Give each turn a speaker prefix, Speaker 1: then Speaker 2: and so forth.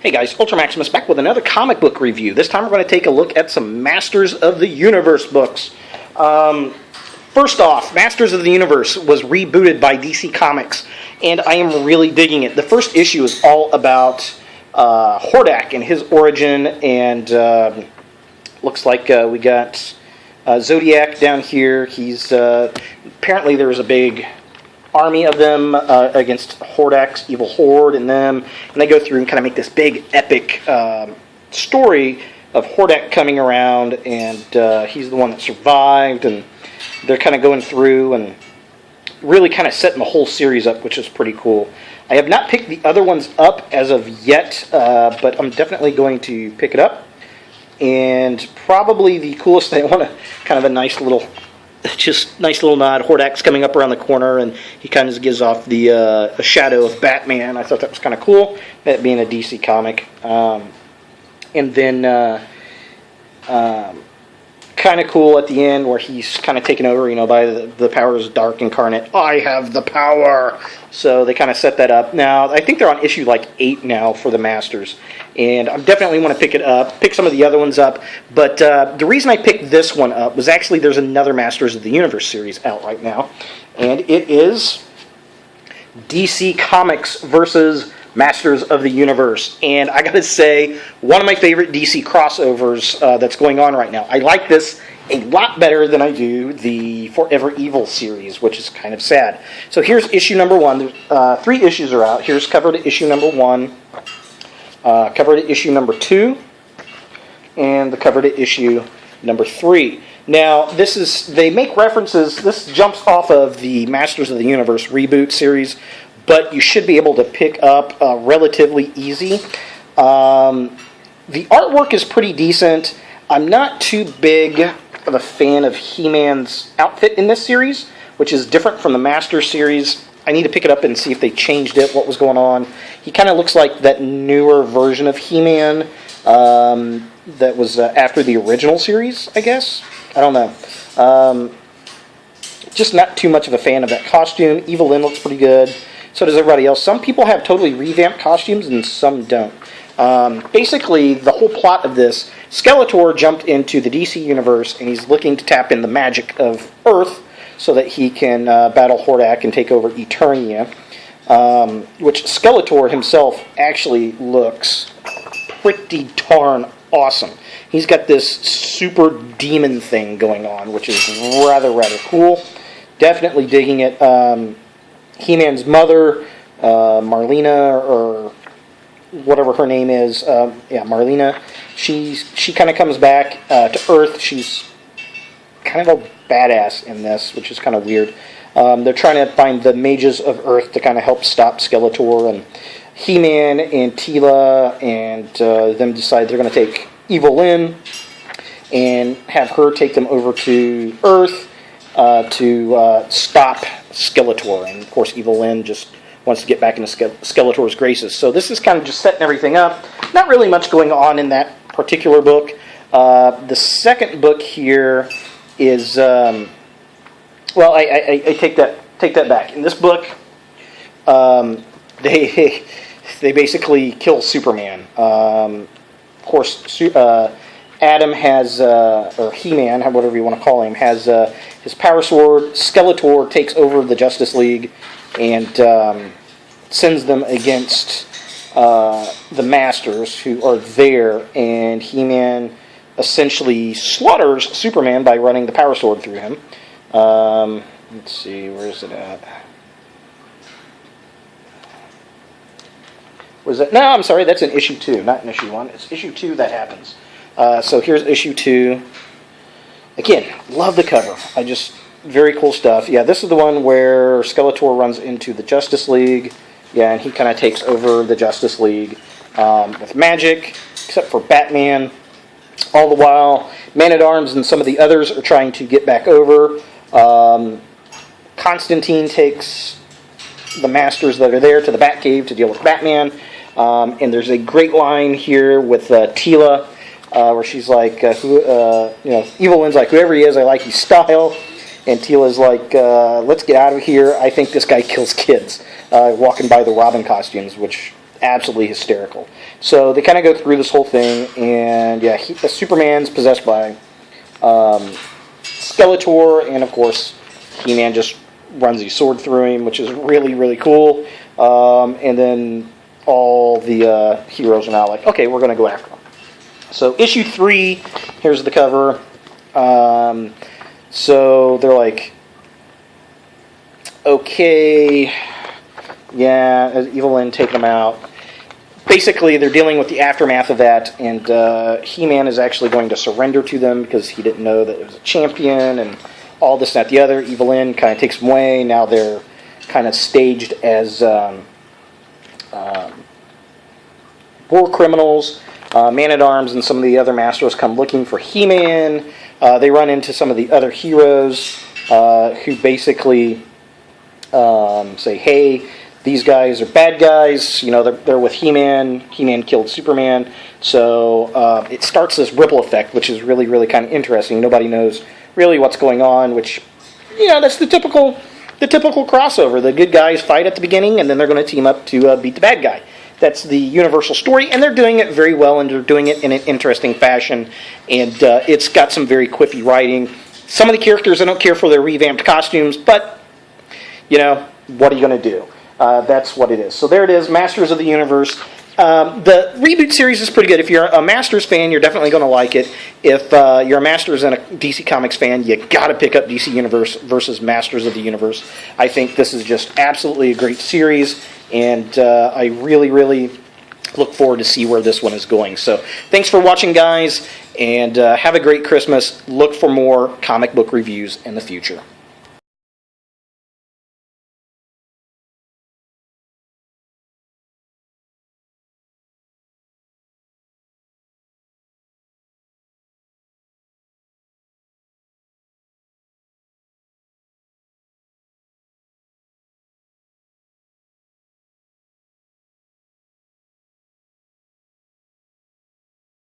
Speaker 1: Hey guys, Ultra Maximus back with another comic book review. This time we're going to take a look at some Masters of the Universe books. First off, Masters of the Universe was rebooted by DC Comics, and I am really digging it. The first issue is all about Hordak and his origin, and looks like we got Zodiac down here. He's apparently there was a big army of them against Hordak's evil horde and them, and they go through and kind of make this big epic story of Hordak coming around, and he's the one that survived, and they're kind of going through and really kind of setting the whole series up, which is pretty cool. I have not picked the other ones up as of yet, but I'm definitely going to pick it up. And probably the coolest thing, I want to kind of a nice little nod. Hordak's coming up around the corner, and he kind of gives off the a shadow of Batman. I thought that was kind of cool, that being a DC comic. And then kind of cool at the end where he's kind of taken over, by the powers dark incarnate. I have the power. So they kind of set that up. Now, I think they're on issue like 8 now for the Masters. And I definitely want to pick some of the other ones up. But the reason I picked this one up was actually there's another Masters of the Universe series out right now. And it is DC Comics versus Masters of the Universe. And I gotta say, one of my favorite DC crossovers that's going on right now. I like this a lot better than I do the Forever Evil series, which is kind of sad. So here's issue number 1. 3 issues are out. Here's cover to issue number 1, cover to issue number 2, and the cover to issue number 3. Now, they make references, this jumps off of the Masters of the Universe reboot series, but you should be able to pick up relatively easy. The artwork is pretty decent. I'm not too big of a fan of He-Man's outfit in this series, which is different from the Master series. I need to pick it up and see if they changed it, what was going on. He kind of looks like that newer version of He-Man that was after the original series, I guess. I don't know. Just not too much of a fan of that costume. Evil-Lyn looks pretty good. So does everybody else. Some people have totally revamped costumes and some don't. Basically, the whole plot of this, Skeletor jumped into the DC universe and he's looking to tap in the magic of Earth so that he can battle Hordak and take over Eternia, which Skeletor himself actually looks pretty darn awesome. He's got this super demon thing going on, which is rather cool. Definitely digging it. He-Man's mother, Marlena, or whatever her name is, Marlena, she kind of comes back to Earth. She's kind of a badass in this, which is kind of weird. They're trying to find the mages of Earth to kind of help stop Skeletor, and He-Man and Teela and them decide they're going to take Evil-Lyn and have her take them over to Earth to stop Skeletor. And of course Evil-Lyn just wants to get back into Skeletor's graces. So this is kind of just setting everything up. Not really much going on in that particular book. The second book here is I take that back. In this book, they basically kill Superman. Of course, Adam has, or He-Man, whatever you want to call him, has his power sword. Skeletor takes over the Justice League and sends them against the Masters, who are there, and He-Man essentially slaughters Superman by running the power sword through him. Let's see, where is it at? Was it? No, I'm sorry, that's in issue 2, not in issue 1. It's issue 2 that happens. So here's issue 2. Again, love the cover. Very cool stuff. Yeah, this is the one where Skeletor runs into the Justice League. Yeah, and he kind of takes over the Justice League with magic, except for Batman. All the while, Man-at-Arms and some of the others are trying to get back over. Constantine takes the Masters that are there to the Batcave to deal with Batman. And there's a great line here with Teela, where she's like, Evil-Lyn's like, whoever he is, I like his style. And Teela's like, let's get out of here. I think this guy kills kids. Walking by the Robin costumes, which absolutely hysterical. So they kind of go through this whole thing, and yeah, Superman's possessed by Skeletor, and of course, He-Man just runs his sword through him, which is really, really cool. And then all the heroes are now like, okay, we're going to go after them. So issue 3, here's the cover. So they're like, okay, yeah, Evelyn taking them out. Basically, they're dealing with the aftermath of that, and He-Man is actually going to surrender to them because he didn't know that it was a champion, and all this, that, the other. Evelyn kind of takes them away. Now they're kind of staged as war criminals. Man-at-Arms and some of the other Masters come looking for He-Man. They run into some of the other heroes who basically say, hey, these guys are bad guys. You know, they're with He-Man. He-Man killed Superman. So it starts this ripple effect, which is really, really kind of interesting. Nobody knows really what's going on, which, you know, that's the typical crossover. The good guys fight at the beginning, and then they're going to team up to beat the bad guy. That's the Universal story, and they're doing it very well, and they're doing it in an interesting fashion. And it's got some very quippy writing. Some of the characters, I don't care for their revamped costumes, but, you know, what are you going to do? That's what it is. So there it is, Masters of the Universe. The reboot series is pretty good. If you're a Masters fan, you're definitely going to like it. If you're a Masters and a DC Comics fan, you got to pick up DC Universe versus Masters of the Universe. I think this is just absolutely a great series, and I really, really look forward to see where this one is going. So thanks for watching, guys, and have a great Christmas. Look for more comic book reviews in the future.